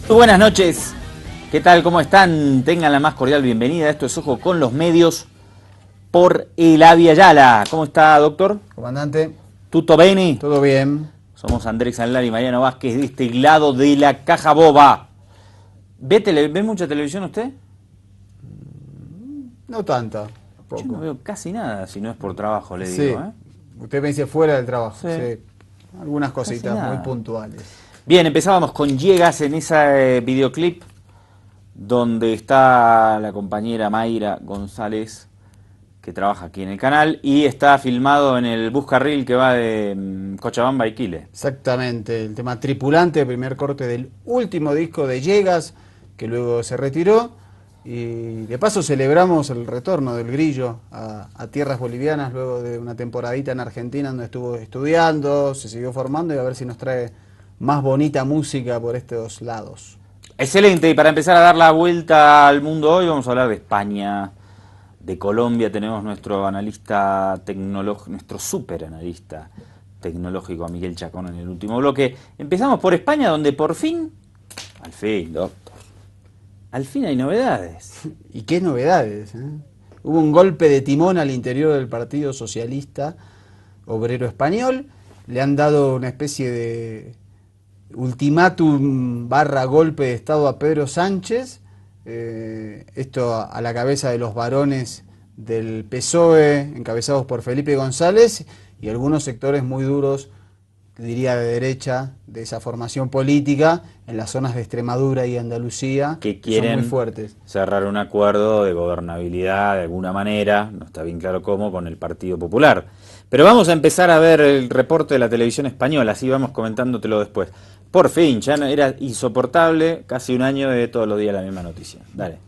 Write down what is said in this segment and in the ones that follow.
Muy buenas noches, ¿qué tal? ¿Cómo están? Tengan la más cordial bienvenida. Esto es Ojo con los Medios por Elavia Yala. ¿Cómo está, doctor? Comandante. ¿Tutto bene? Todo bien. Somos Andrés Sanlari y Mariano Vázquez de este lado de la caja boba. ¿Ve mucha televisión usted? No tanta, poco. Yo no veo casi nada, si no es por trabajo, le Sí. digo. Usted me dice fuera del trabajo. Sí. Sí. Algunas cositas Casi nada. muy puntuales. Bien, empezábamos con Llegas en ese videoclip donde está la compañera Mayra González, que trabaja aquí en el canal, y está filmado en el bus carril que va de Cochabamba a Iquile. Exactamente, el tema Tripulante, el primer corte del último disco de Llegas, que luego se retiró. Y de paso celebramos el retorno del Grillo a tierras bolivianas luego de una temporadita en Argentina donde estuvo estudiando, se siguió formando y a ver si nos trae más bonita música por estos lados. Excelente, y para empezar a dar la vuelta al mundo hoy vamos a hablar de España, de Colombia. Tenemos nuestro analista tecnológico, nuestro super analista tecnológico a Miguel Chacón en el último bloque. Empezamos por España, donde por fin, al fin, doctor, al fin hay novedades. ¿Y qué novedades? Hubo un golpe de timón al interior del Partido Socialista Obrero Español. Le han dado una especie de ultimátum / golpe de Estado a Pedro Sánchez. Esto a la cabeza de los varones del PSOE, encabezados por Felipe González, y algunos sectores muy duros, diría de derecha, de esa formación política en las zonas de Extremadura y Andalucía, que quieren son muy fuertes. cerrar un acuerdo de gobernabilidad de alguna manera, no está bien claro cómo, con el Partido Popular. Pero vamos a empezar a ver el reporte de la televisión española, así vamos comentándotelo después. Por fin, ya no, era insoportable, casi un año de todos los días la misma noticia. Dale.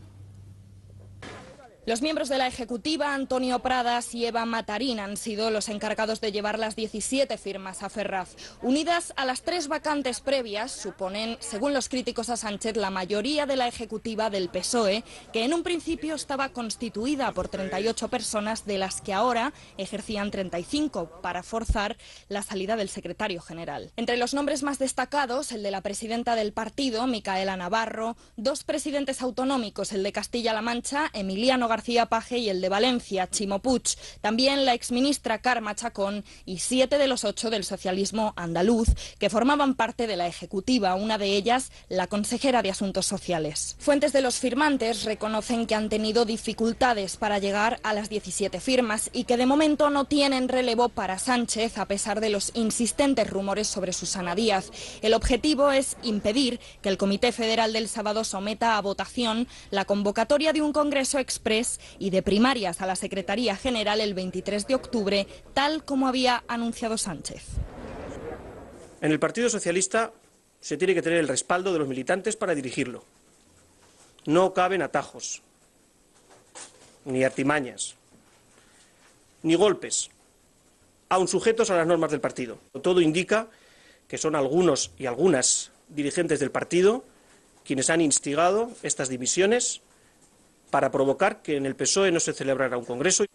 Los miembros de la Ejecutiva, Antonio Pradas y Eva Matarín, han sido los encargados de llevar las 17 firmas a Ferraz. Unidas a las 3 vacantes previas, suponen, según los críticos a Sánchez, la mayoría de la Ejecutiva del PSOE, que en un principio estaba constituida por 38 personas, de las que ahora ejercían 35, para forzar la salida del secretario general. Entre los nombres más destacados, el de la presidenta del partido, Micaela Navarro, 2 presidentes autonómicos, el de Castilla-La Mancha, Emiliano García Paje, y el de Valencia, Chimo Puig, también la exministra Carme Chacón y 7 de los 8 del socialismo andaluz, que formaban parte de la Ejecutiva, una de ellas la consejera de Asuntos Sociales. Fuentes de los firmantes reconocen que han tenido dificultades para llegar a las 17 firmas y que de momento no tienen relevo para Sánchez, a pesar de los insistentes rumores sobre Susana Díaz. El objetivo es impedir que el Comité Federal del sábado someta a votación la convocatoria de un Congreso Express y de primarias a la Secretaría General el 23 de octubre, tal como había anunciado Sánchez. En el Partido Socialista se tiene que tener el respaldo de los militantes para dirigirlo. No caben atajos, ni artimañas, ni golpes, aun sujetos a las normas del partido. Todo indica que son algunos y algunas dirigentes del partido quienes han instigado estas divisiones para provocar que en el PSOE no se celebrara un congreso,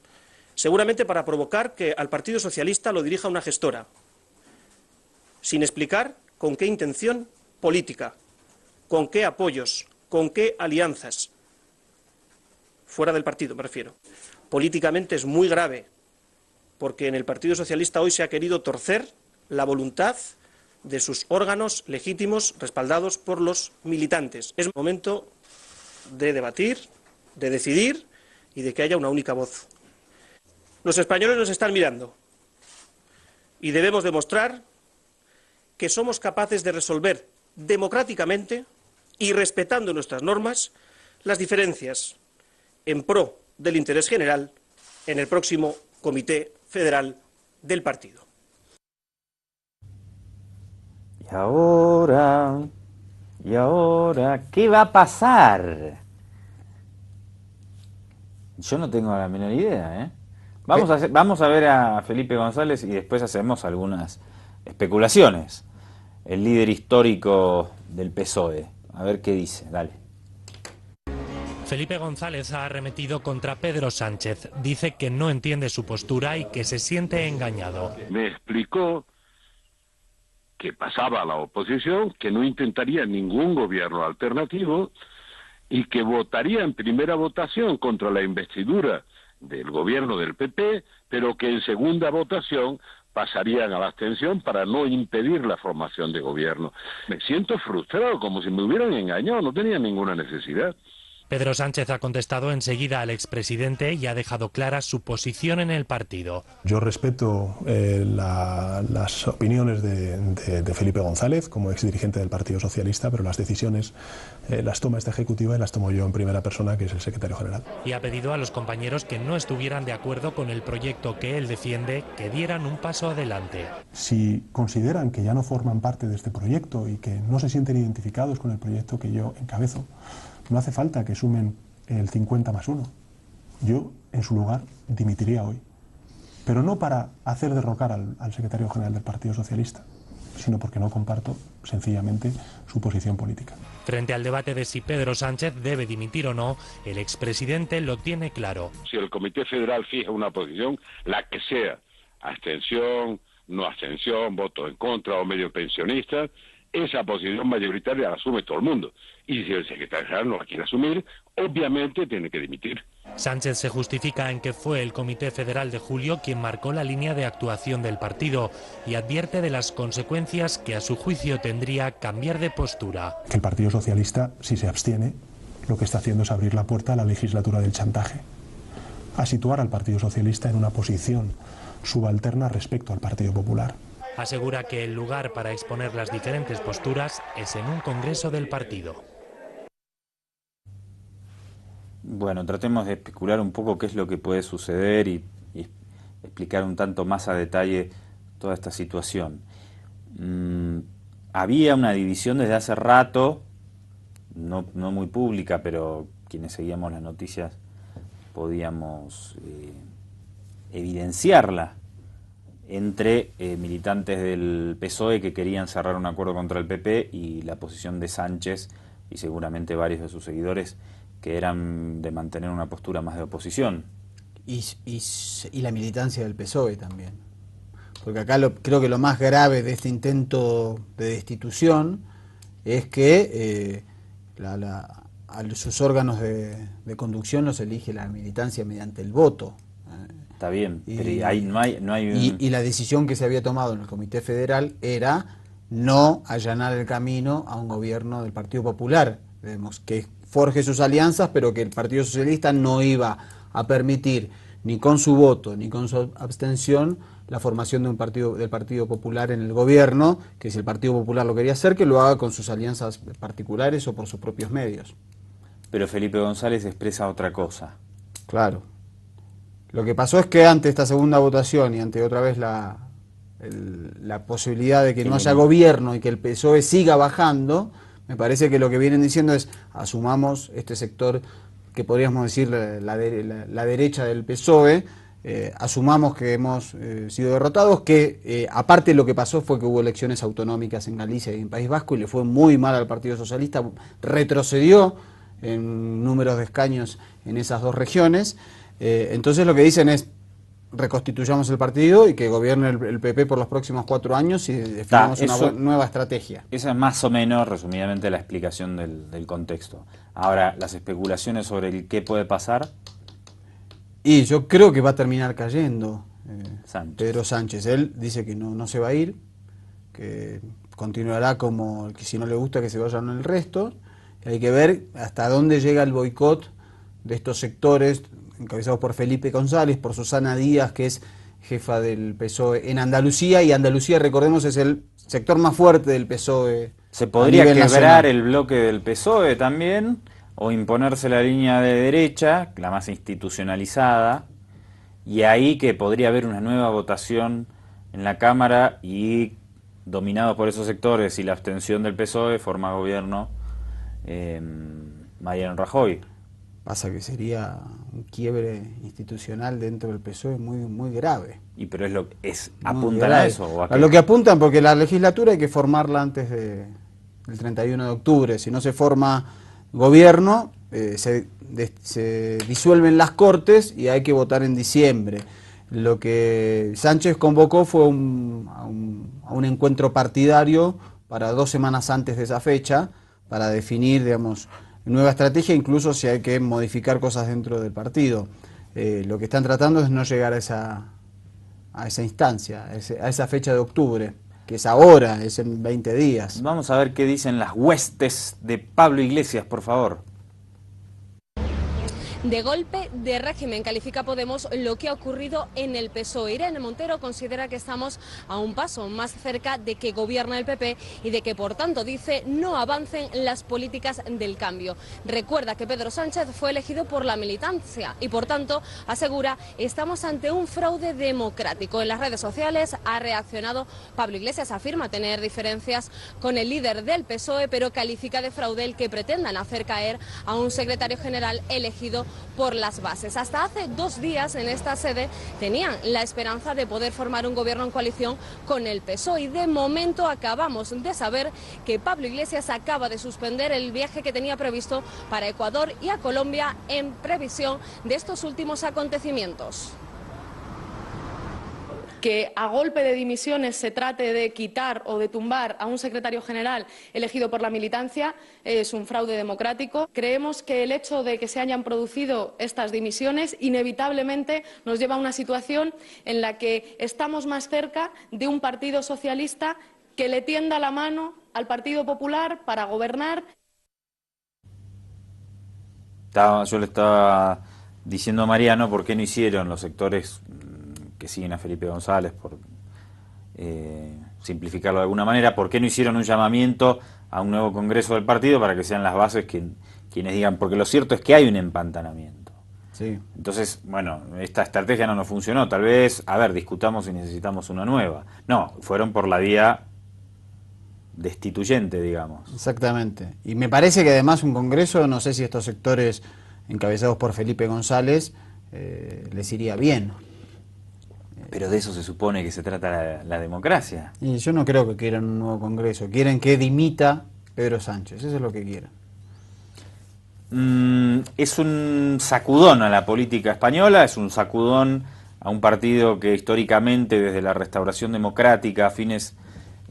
seguramente para provocar que al Partido Socialista lo dirija una gestora, sin explicar con qué intención política, con qué apoyos, con qué alianzas, fuera del partido me refiero. Políticamente es muy grave, porque en el Partido Socialista hoy se ha querido torcer la voluntad de sus órganos legítimos respaldados por los militantes. Es momento de debatir, de decidir y de que haya una única voz. Los españoles nos están mirando y debemos demostrar que somos capaces de resolver democráticamente y respetando nuestras normas las diferencias en pro del interés general en el próximo Comité Federal del partido. ¿Y ahora qué va a pasar? Yo no tengo la menor idea, ¿eh? Vamos a ver a Felipe González y después hacemos algunas especulaciones. El líder histórico del PSOE. A ver qué dice, dale. Felipe González ha arremetido contra Pedro Sánchez. Dice que no entiende su postura y que se siente engañado. Me explicó que pasaba a la oposición, que no intentaría ningún gobierno alternativo y que votaría en primera votación contra la investidura del gobierno del PP, pero que en segunda votación pasarían a la abstención para no impedir la formación de gobierno. Me siento frustrado, como si me hubieran engañado, no tenía ninguna necesidad. Pedro Sánchez ha contestado enseguida al expresidente y ha dejado clara su posición en el partido. Yo respeto las opiniones de Felipe González como exdirigente del Partido Socialista, pero las decisiones las toma esta ejecutiva y las tomo yo en primera persona, que es el secretario general. Y ha pedido a los compañeros que no estuvieran de acuerdo con el proyecto que él defiende que dieran un paso adelante. Si consideran que ya no forman parte de este proyecto y que no se sienten identificados con el proyecto que yo encabezo, no hace falta que sumen el 50+1. Yo, en su lugar, dimitiría hoy. Pero no para hacer derrocar al secretario general del Partido Socialista, sino porque no comparto, sencillamente, su posición política. Frente al debate de si Pedro Sánchez debe dimitir o no, el expresidente lo tiene claro. Si el Comité Federal fija una posición, la que sea, abstención, no abstención, voto en contra o medio pensionista, esa posición mayoritaria la asume todo el mundo. Y si el secretario general no la quiere asumir, obviamente tiene que dimitir. Sánchez se justifica en que fue el Comité Federal de julio quien marcó la línea de actuación del partido y advierte de las consecuencias que a su juicio tendría cambiar de postura. Que el Partido Socialista, si se abstiene, lo que está haciendo es abrir la puerta a la legislatura del chantaje, a situar al Partido Socialista en una posición subalterna respecto al Partido Popular. Asegura que el lugar para exponer las diferentes posturas es en un congreso del partido. Bueno, tratemos de especular un poco qué es lo que puede suceder y explicar un tanto más a detalle toda esta situación. Había una división desde hace rato, no muy pública, pero quienes seguíamos las noticias podíamos evidenciarla, entre militantes del PSOE que querían cerrar un acuerdo contra el PP y la posición de Sánchez y seguramente varios de sus seguidores que eran de mantener una postura más de oposición. Y la militancia del PSOE también. Porque acá creo que lo más grave de este intento de destitución es que a sus órganos de conducción los elige la militancia mediante el voto. Está bien, pero ahí no hay y la decisión que se había tomado en el Comité Federal era no allanar el camino a un gobierno del Partido Popular, que forje sus alianzas, pero que el Partido Socialista no iba a permitir ni con su voto ni con su abstención la formación de del Partido Popular en el gobierno, que si el Partido Popular lo quería hacer, que lo haga con sus alianzas particulares o por sus propios medios. Pero Felipe González expresa otra cosa. Claro. Lo que pasó es que ante esta segunda votación y ante otra vez la posibilidad de que no haya gobierno y que el PSOE siga bajando, me parece que lo que vienen diciendo es asumamos este sector que podríamos decir la derecha del PSOE, asumamos que hemos sido derrotados, que aparte lo que pasó fue que hubo elecciones autonómicas en Galicia y en País Vasco y le fue muy mal al Partido Socialista, retrocedió en números de escaños en esas dos regiones. Entonces lo que dicen es reconstituyamos el partido y que gobierne el PP por los próximos 4 años y definamos una nueva estrategia. Esa es más o menos, resumidamente, la explicación del contexto. Ahora, las especulaciones sobre el qué puede pasar. Y yo creo que va a terminar cayendo Pedro Sánchez. Él dice que no se va a ir, que continuará como que si no le gusta que se vayan el resto. Hay que ver hasta dónde llega el boicot de estos sectores encabezados por Felipe González, por Susana Díaz, que es jefa del PSOE en Andalucía, y Andalucía, recordemos, es el sector más fuerte del PSOE. Se podría quebrar el bloque del PSOE también, o imponerse la línea de derecha, la más institucionalizada, y ahí que podría haber una nueva votación en la Cámara y, dominados por esos sectores y la abstención del PSOE, forma gobierno Mariano Rajoy. Pasa que sería un quiebre institucional dentro del PSOE muy grave. Y pero apuntan a eso. ¿O a lo que apuntan, porque la legislatura hay que formarla antes del 31 de octubre. Si no se forma gobierno, se disuelven las Cortes y hay que votar en diciembre. Lo que Sánchez convocó fue a un encuentro partidario para 2 semanas antes de esa fecha, para definir, digamos, nueva estrategia, incluso si hay que modificar cosas dentro del partido. Lo que están tratando es no llegar a esa instancia, a esa fecha de octubre, que es ahora, es en 20 días. Vamos a ver qué dicen las huestes de Pablo Iglesias, por favor. De golpe de régimen califica Podemos lo que ha ocurrido en el PSOE. Irene Montero considera que estamos a un paso más cerca de que gobierne el PP y de que, por tanto, dice, no avancen las políticas del cambio. Recuerda que Pedro Sánchez fue elegido por la militancia y, por tanto, asegura, estamos ante un fraude democrático. En las redes sociales ha reaccionado Pablo Iglesias, afirma tener diferencias con el líder del PSOE, pero califica de fraude el que pretendan hacer caer a un secretario general elegido por las bases. Hasta hace 2 días en esta sede tenían la esperanza de poder formar un gobierno en coalición con el PSOE y de momento acabamos de saber que Pablo Iglesias acaba de suspender el viaje que tenía previsto para Ecuador y a Colombia en previsión de estos últimos acontecimientos. Que a golpe de dimisiones se trate de quitar o de tumbar a un secretario general elegido por la militancia es un fraude democrático. Creemos que el hecho de que se hayan producido estas dimisiones inevitablemente nos lleva a una situación en la que estamos más cerca de un partido socialista que le tienda la mano al Partido Popular para gobernar. Yo le estaba diciendo a Mariano por qué no hicieron los sectores que siguen a Felipe González, por simplificarlo de alguna manera, por qué no hicieron un llamamiento a un nuevo congreso del partido para que sean las bases quienes digan, porque lo cierto es que hay un empantanamiento. Sí. Entonces, bueno, esta estrategia no nos funcionó, tal vez, a ver, discutamos si necesitamos una nueva. No, fueron por la vía destituyente, digamos. Exactamente. Y me parece que además un congreso, no sé si estos sectores encabezados por Felipe González les iría bien. Pero de eso se supone que se trata la democracia. Y yo no creo que quieran un nuevo congreso, quieren que dimita Pedro Sánchez, eso es lo que quieren. Es un sacudón a la política española, es un sacudón a un partido que históricamente desde la restauración democrática a fines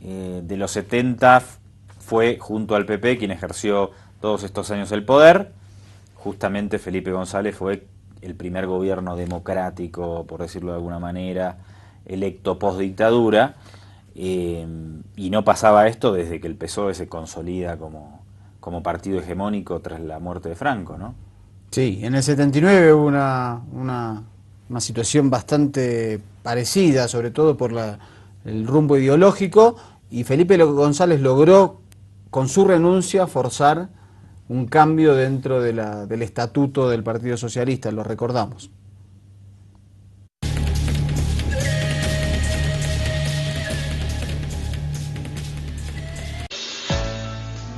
de los 70 fue junto al PP quien ejerció todos estos años el poder. Justamente Felipe González fue el primer gobierno democrático, por decirlo de alguna manera, electo post-dictadura, y no pasaba esto desde que el PSOE se consolida como partido hegemónico tras la muerte de Franco, ¿no? Sí, en el 79 hubo una situación bastante parecida, sobre todo por el rumbo ideológico, y Felipe González logró, con su renuncia, forzar un cambio dentro del estatuto del Partido Socialista, lo recordamos.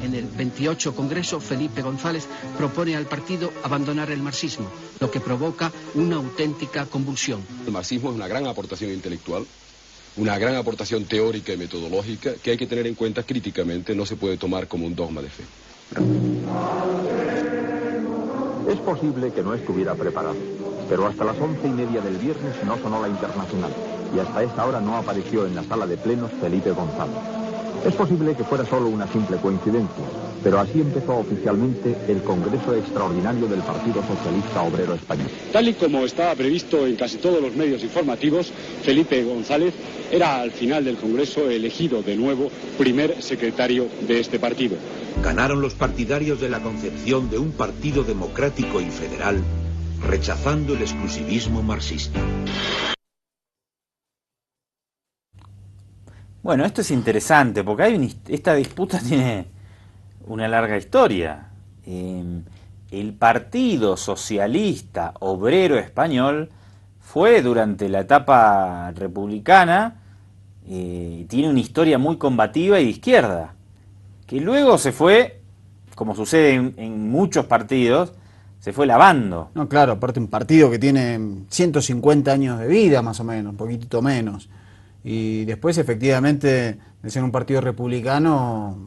En el 28 Congreso, Felipe González propone al partido abandonar el marxismo, lo que provoca una auténtica convulsión. El marxismo es una gran aportación intelectual, una gran aportación teórica y metodológica que hay que tener en cuenta críticamente, no se puede tomar como un dogma de fe. Es posible que no estuviera preparado, pero hasta las 11:30 del viernes no sonó la Internacional y hasta esa hora no apareció en la sala de plenos Felipe González. Es posible que fuera solo una simple coincidencia, pero así empezó oficialmente el Congreso Extraordinario del Partido Socialista Obrero Español. Tal y como estaba previsto en casi todos los medios informativos, Felipe González era al final del Congreso elegido de nuevo primer secretario de este partido. Ganaron los partidarios de la concepción de un partido democrático y federal, rechazando el exclusivismo marxista. Bueno, esto es interesante porque esta disputa tiene una larga historia. El Partido Socialista Obrero Español fue durante la etapa republicana, tiene una historia muy combativa y de izquierda, que luego se fue, como sucede en muchos partidos, se fue lavando. No, claro, aparte un partido que tiene 150 años de vida más o menos, un poquitito menos. Y después, efectivamente, de ser un partido republicano,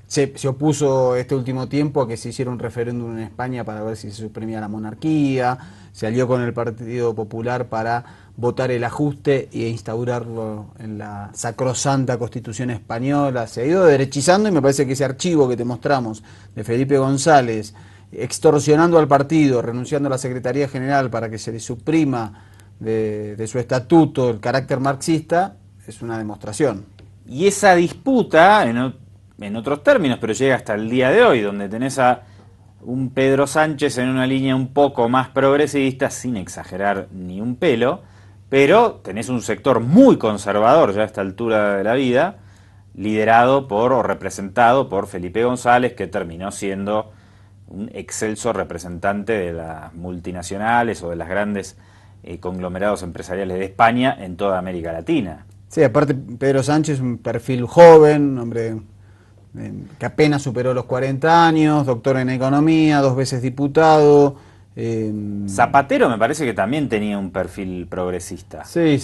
se opuso este último tiempo a que se hiciera un referéndum en España para ver si se suprimía la monarquía, se alió con el Partido Popular para votar el ajuste e instaurarlo en la sacrosanta Constitución española. Se ha ido derechizando y me parece que ese archivo que te mostramos de Felipe González, extorsionando al partido, renunciando a la Secretaría General para que se le suprima de su estatuto el carácter marxista, es una demostración. Y esa disputa, en otros términos, pero llega hasta el día de hoy, donde tenés a un Pedro Sánchez en una línea un poco más progresista, sin exagerar ni un pelo, pero tenés un sector muy conservador ya a esta altura de la vida, liderado por o representado por Felipe González, que terminó siendo un excelso representante de las multinacionales o de las grandes conglomerados empresariales de España en toda América Latina. Sí, aparte Pedro Sánchez, un perfil joven, un hombre que apenas superó los 40 años, doctor en economía, 2 veces diputado. Zapatero me parece que también tenía un perfil progresista. Sí,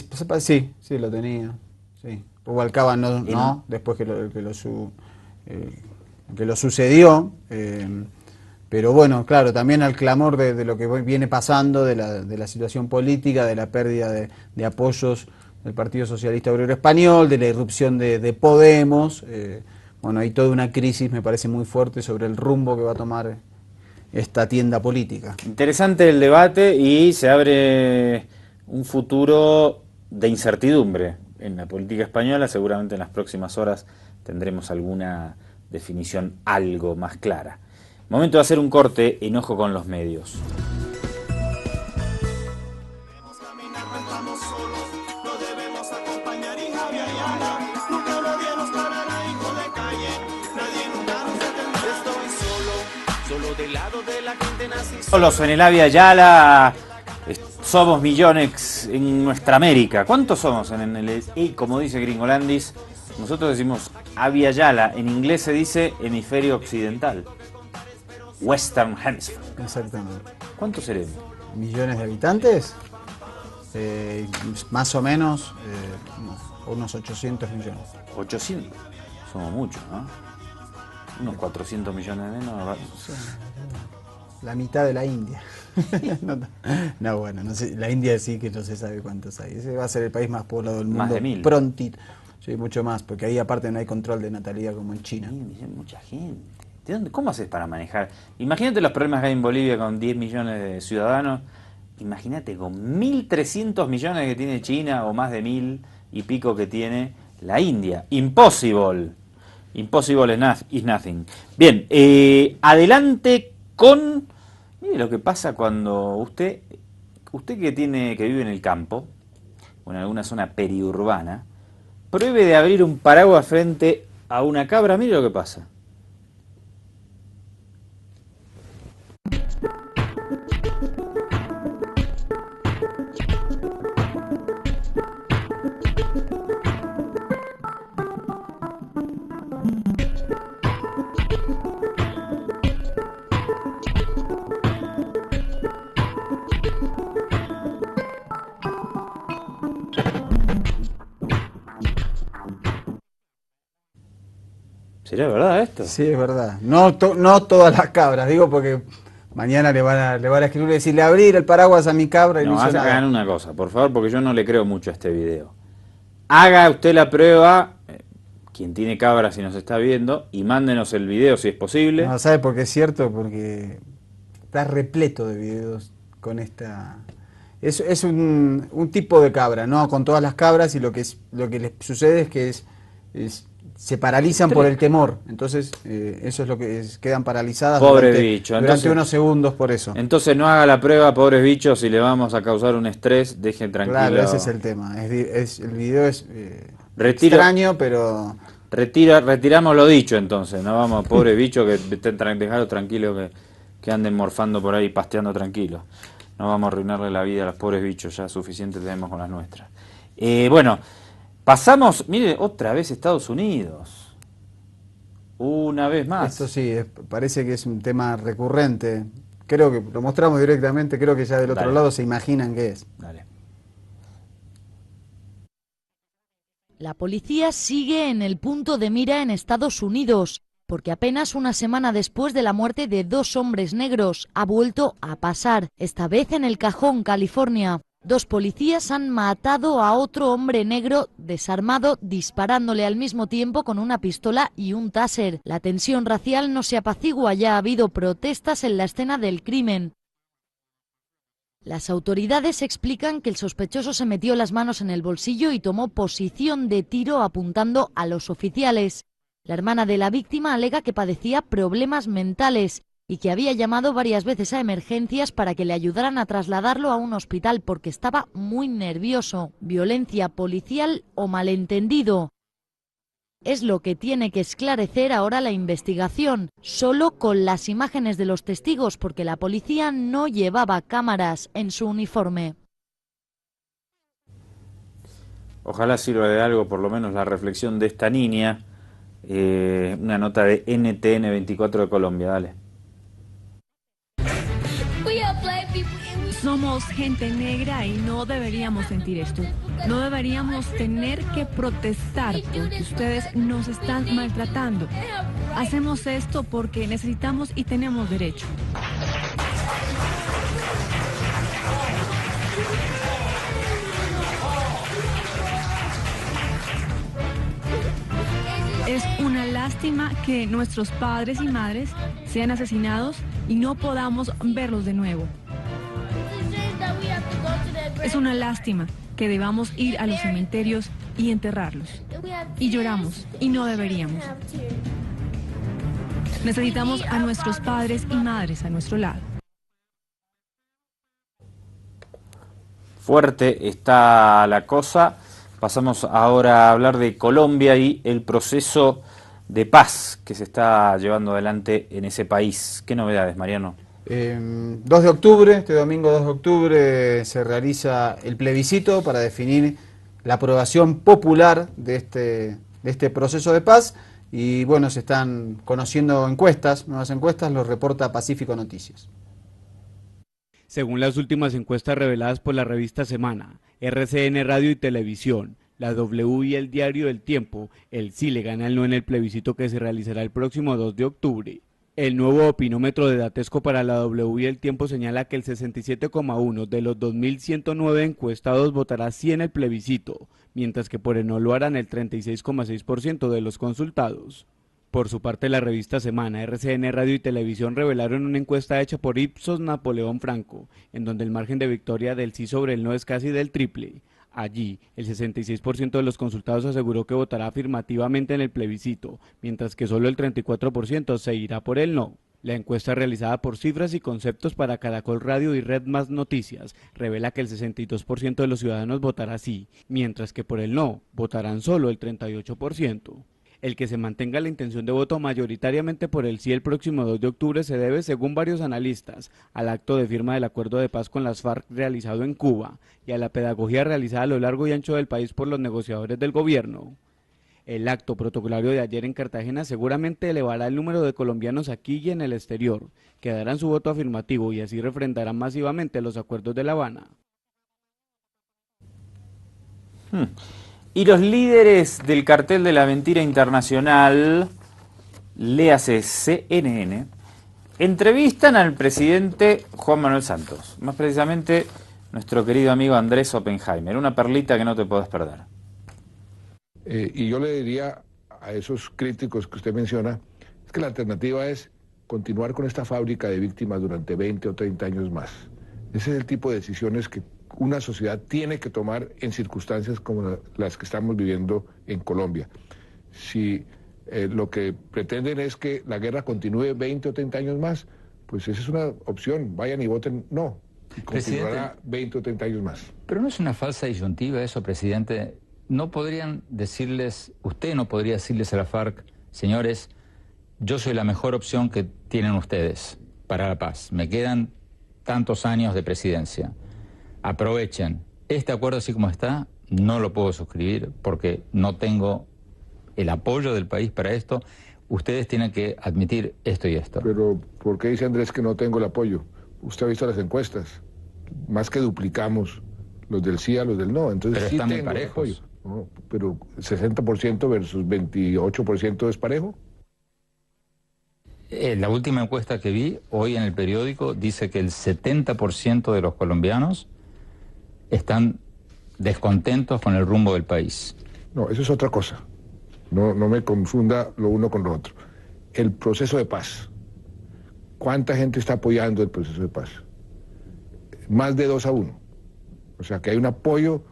lo tenía. Sí. Rubalcaba no, después que lo sucedió. Pero bueno, claro, también al clamor de lo que viene pasando, de la situación política, de la pérdida de apoyos del Partido Socialista Obrero Español, de la irrupción de Podemos. Bueno, hay toda una crisis, me parece muy fuerte, sobre el rumbo que va a tomar esta tienda política. Interesante el debate y se abre un futuro de incertidumbre en la política española. Seguramente en las próximas horas tendremos alguna definición algo más clara. Momento de hacer un corte en Ojo con los Medios. Solos en el Avia Yala, somos millones en nuestra América. ¿Cuántos somos en el? Y como dice Gringolandis, nosotros decimos Avia Yala, en inglés se dice hemisferio occidental. Western Hemisphere. Exactamente. ¿Cuántos seremos? ¿Millones de habitantes? Más o menos unos 800 millones. 800. Somos muchos, ¿no? Unos 400 millones de menos. Sí. La mitad de la India. No, bueno, no sé, la India sí que no se sabe cuántos hay. Ese va a ser el país más poblado del mundo. Más de 1000. Prontito. Sí, mucho más, porque ahí aparte no hay control de natalidad como en China. Mucha gente. ¿Cómo haces para manejar? Imagínate los problemas que hay en Bolivia con 10 millones de ciudadanos. Imagínate con 1.300 millones que tiene China o más de 1.000 y pico que tiene la India. Impossible. Impossible is nothing. Bien, adelante con... Mire lo que pasa cuando usted que vive en el campo o en alguna zona periurbana, pruebe de abrir un paraguas frente a una cabra. Mire lo que pasa. ¿Será verdad esto? Sí, es verdad. No todas las cabras, digo porque mañana le van a escribir y decirle abrir el paraguas a mi cabra y no hizo nada. Hagan una cosa, por favor, porque yo no le creo mucho a este video. Haga usted la prueba, quien tiene cabras si nos está viendo, y mándenos el video si es posible. No, ¿sabe por qué es cierto? Porque está repleto de videos con esta... Es un tipo de cabra, no con todas las cabras, y lo que les sucede es que se paralizan por el temor. Entonces, eso es lo que quedan paralizadas durante unos segundos por eso. Entonces no haga la prueba, pobres bichos, si le vamos a causar un estrés, dejen tranquilo. Claro, ese es el tema. El video es extraño, pero... Retiramos lo dicho entonces, no vamos, pobres bichos, que estén dejados tranquilos, que anden morfando por ahí, pasteando tranquilos. No vamos a arruinarle la vida a los pobres bichos, ya suficiente tenemos con las nuestras. Bueno, pasamos, mire, otra vez Estados Unidos. Una vez más. Esto sí, parece que es un tema recurrente. Creo que lo mostramos directamente, creo que ya del otro lado se imaginan qué es. Dale. La policía sigue en el punto de mira en Estados Unidos, porque apenas una semana después de la muerte de 2 hombres negros ha vuelto a pasar, esta vez en El Cajón, California. 2 policías han matado a otro hombre negro desarmado disparándole al mismo tiempo con una pistola y un taser. La tensión racial no se apacigua, ya ha habido protestas en la escena del crimen. Las autoridades explican que el sospechoso se metió las manos en el bolsillo y tomó posición de tiro apuntando a los oficiales. La hermana de la víctima alega que padecía problemas mentales y que había llamado varias veces a emergencias para que le ayudaran a trasladarlo a un hospital porque estaba muy nervioso. ¿Violencia policial o malentendido? Es lo que tiene que esclarecer ahora la investigación, solo con las imágenes de los testigos, porque la policía no llevaba cámaras en su uniforme. Ojalá sirva de algo, por lo menos la reflexión de esta niña. Una nota de NTN 24 de Colombia, dale. Somos gente negra y no deberíamos sentir esto. No deberíamos tener que protestar porque ustedes nos están maltratando. Hacemos esto porque necesitamos y tenemos derecho. Es una lástima que nuestros padres y madres sean asesinados y no podamos verlos de nuevo. Es una lástima que debamos ir a los cementerios y enterrarlos. Y lloramos, y no deberíamos. Necesitamos a nuestros padres y madres a nuestro lado. Fuerte está la cosa. Pasamos ahora a hablar de Colombia y el proceso de paz que se está llevando adelante en ese país. ¿Qué novedades, Mariano? 2 de octubre, este domingo 2 de octubre, se realiza el plebiscito para definir la aprobación popular de este proceso de paz. Y bueno, se están conociendo nuevas encuestas, lo reporta Pacífico Noticias. Según las últimas encuestas reveladas por la revista Semana, RCN Radio y Televisión, la W y el diario El Tiempo, el sí le gana el no en el plebiscito que se realizará el próximo 2 de octubre. El nuevo opinómetro de Datesco para la W y El Tiempo señala que el 67,1 de los 2.109 encuestados votará sí en el plebiscito, mientras que por el no lo harán el 36,6% de los consultados. Por su parte, la revista Semana, RCN Radio y Televisión revelaron una encuesta hecha por Ipsos Napoleón Franco, en donde el margen de victoria del sí sobre el no es casi del triple. Allí, el 66% de los consultados aseguró que votará afirmativamente en el plebiscito, mientras que solo el 34% se irá por el no. La encuesta realizada por Cifras y Conceptos para Caracol Radio y Red Más Noticias revela que el 62% de los ciudadanos votará sí, mientras que por el no votarán solo el 38%. El que se mantenga la intención de voto mayoritariamente por el sí el próximo 2 de octubre se debe, según varios analistas, al acto de firma del acuerdo de paz con las FARC realizado en Cuba y a la pedagogía realizada a lo largo y ancho del país por los negociadores del gobierno. El acto protocolario de ayer en Cartagena seguramente elevará el número de colombianos aquí y en el exterior, que darán su voto afirmativo y así refrendarán masivamente los acuerdos de La Habana. Y los líderes del cartel de la mentira internacional, léase CNN, entrevistan al presidente Juan Manuel Santos, más precisamente nuestro querido amigo Andrés Oppenheimer, una perlita que no te podés perder. Y yo le diría a esos críticos que usted menciona, es que la alternativa es continuar con esta fábrica de víctimas durante 20 o 30 años más. Ese es el tipo de decisiones que una sociedad tiene que tomar en circunstancias como las que estamos viviendo en Colombia. Si lo que pretenden es que la guerra continúe 20 o 30 años más, pues esa es una opción, vayan y voten no, y continuará 20 o 30 años más. Pero ¿no es una falsa disyuntiva eso, presidente? ¿No podrían decirles, usted no podría decirles a la FARC, señores, yo soy la mejor opción que tienen ustedes para la paz, me quedan tantos años de presidencia, aprovechen, este acuerdo así como está, no lo puedo suscribir porque no tengo el apoyo del país para esto, ustedes tienen que admitir esto y esto. Pero, ¿por qué dice Andrés que no tengo el apoyo? Usted ha visto las encuestas, más que duplicamos los del sí a los del no, entonces pero sí están tengo muy el parejos. apoyo. No, pero 60% versus 28% es parejo. La última encuesta que vi hoy en el periódico dice que el 70% de los colombianos están descontentos con el rumbo del país. No, eso es otra cosa. No me confunda lo uno con lo otro. El proceso de paz. ¿Cuánta gente está apoyando el proceso de paz? Más de 2-1. O sea que hay un apoyo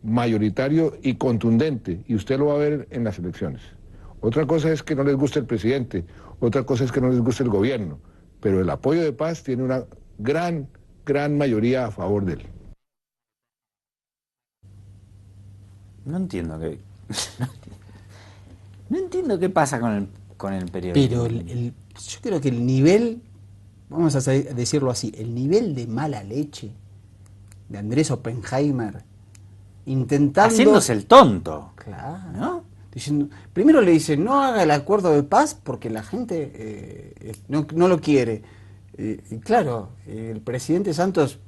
mayoritario y contundente, y usted lo va a ver en las elecciones. Otra cosa es que no les guste el presidente, otra cosa es que no les guste el gobierno, pero el apoyo de paz tiene una gran mayoría a favor de él. No entiendo qué pasa con el periodismo. Pero yo creo que el nivel, vamos a decirlo así, el nivel de mala leche de Andrés Oppenheimer intentando... Haciéndose el tonto. Claro. ¿No? Diciendo, primero le dice, no haga el acuerdo de paz porque la gente no lo quiere. Y claro, el presidente Santos,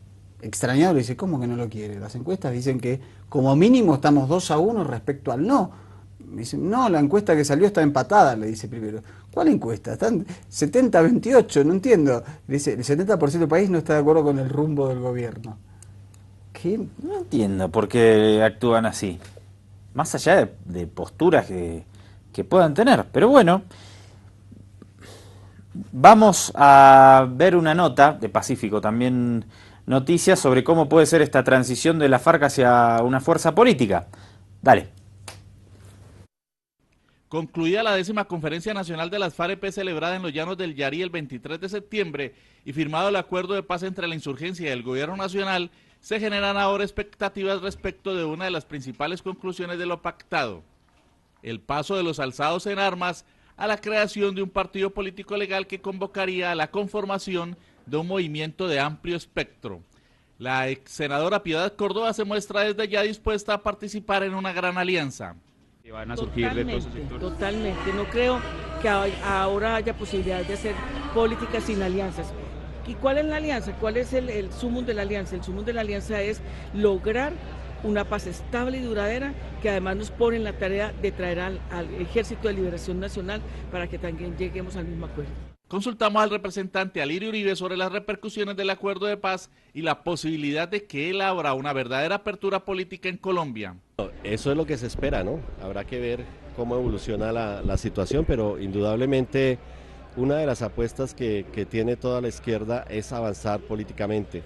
extrañado, le dice, ¿cómo que no lo quiere? Las encuestas dicen que como mínimo estamos 2-1 respecto al no. Me dice, no, la encuesta que salió está empatada, le dice primero. ¿Cuál encuesta? Están 70-28, no entiendo. Le dice, el 70% del país no está de acuerdo con el rumbo del gobierno. ¿Qué? No entiendo por qué actúan así. Más allá de posturas que puedan tener. Pero bueno, vamos a ver una nota de Pacífico, también noticias sobre cómo puede ser esta transición de la FARC hacia una fuerza política. Dale. Concluida la 10ª Conferencia Nacional de las FARC-EP celebrada en los Llanos del Yarí el 23 de septiembre y firmado el acuerdo de paz entre la insurgencia y el gobierno nacional, se generan ahora expectativas respecto de una de las principales conclusiones de lo pactado: el paso de los alzados en armas a la creación de un partido político legal que convocaría a la conformación de un movimiento de amplio espectro. La ex senadora Piedad Córdoba se muestra desde ya dispuesta a participar en una gran alianza. Van a surgir de todos esos sectores. Totalmente, no creo que ahora haya posibilidad de hacer política sin alianzas. ¿Y cuál es la alianza? ¿Cuál es el sumum de la alianza? El sumum de la alianza es lograr una paz estable y duradera que además nos pone en la tarea de traer al Ejército de Liberación Nacional para que también lleguemos al mismo acuerdo. Consultamos al representante Alirio Uribe sobre las repercusiones del acuerdo de paz y la posibilidad de que él abra una verdadera apertura política en Colombia. Eso es lo que se espera, ¿no? Habrá que ver cómo evoluciona la situación, pero indudablemente una de las apuestas que tiene toda la izquierda es avanzar políticamente.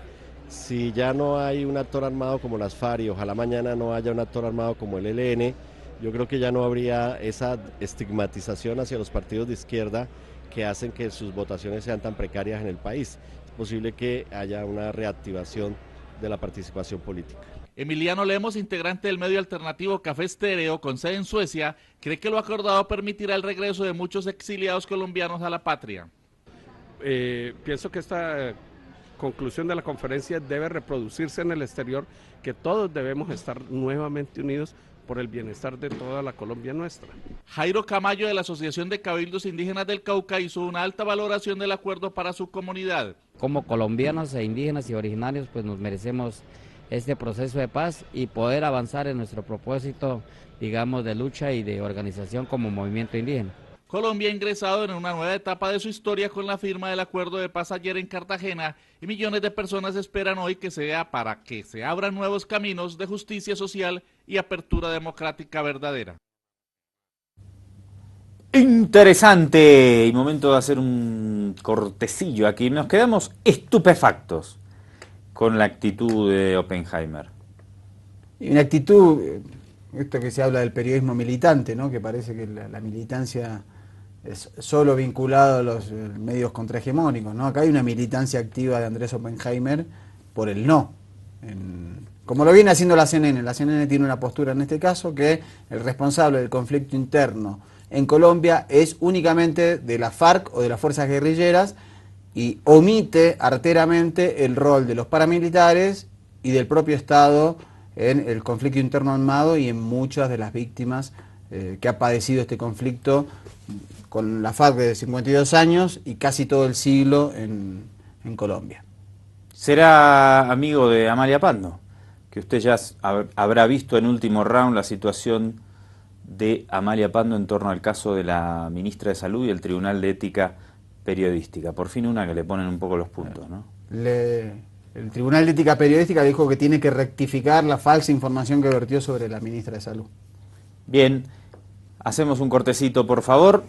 Si ya no hay un actor armado como las FARC y ojalá mañana no haya un actor armado como el ELN, yo creo que ya no habría esa estigmatización hacia los partidos de izquierda que hacen que sus votaciones sean tan precarias en el país. Es posible que haya una reactivación de la participación política. Emiliano Lemos, integrante del medio alternativo Café Estéreo, con sede en Suecia, cree que lo acordado permitirá el regreso de muchos exiliados colombianos a la patria. Pienso que esta conclusión de la conferencia debe reproducirse en el exterior, que todos debemos estar nuevamente unidos por el bienestar de toda la Colombia nuestra. Jairo Camayo, de la Asociación de Cabildos Indígenas del Cauca, hizo una alta valoración del acuerdo para su comunidad. Como colombianos e indígenas y originarios, pues nos merecemos este proceso de paz y poder avanzar en nuestro propósito, digamos, de lucha y de organización como movimiento indígena. Colombia ha ingresado en una nueva etapa de su historia con la firma del acuerdo de paz ayer en Cartagena y millones de personas esperan hoy que sea para que se abran nuevos caminos de justicia social y apertura democrática verdadera. Interesante, y momento de hacer un cortecillo aquí. Nos quedamos estupefactos con la actitud de Oppenheimer. Y una actitud, esto que se habla del periodismo militante, ¿no? Que parece que la militancia es solo vinculado a los medios contrahegemónicos, ¿no? Acá hay una militancia activa de Andrés Oppenheimer por el no. Como lo viene haciendo la CNN. La CNN tiene una postura en este caso que el responsable del conflicto interno en Colombia es únicamente de la FARC o de las fuerzas guerrilleras y omite arteramente el rol de los paramilitares y del propio Estado en el conflicto interno armado y en muchas de las víctimas que ha padecido este conflicto con la FARC de 52 años y casi todo el siglo en Colombia. ¿Será amigo de Amalia Pando? Que usted ya habrá visto en último round la situación de Amalia Pando en torno al caso de la ministra de Salud y el Tribunal de Ética Periodística. Por fin una que le ponen un poco los puntos, ¿no? el Tribunal de Ética Periodística dijo que tiene que rectificar la falsa información que vertió sobre la ministra de Salud. Bien, hacemos un cortecito, por favor.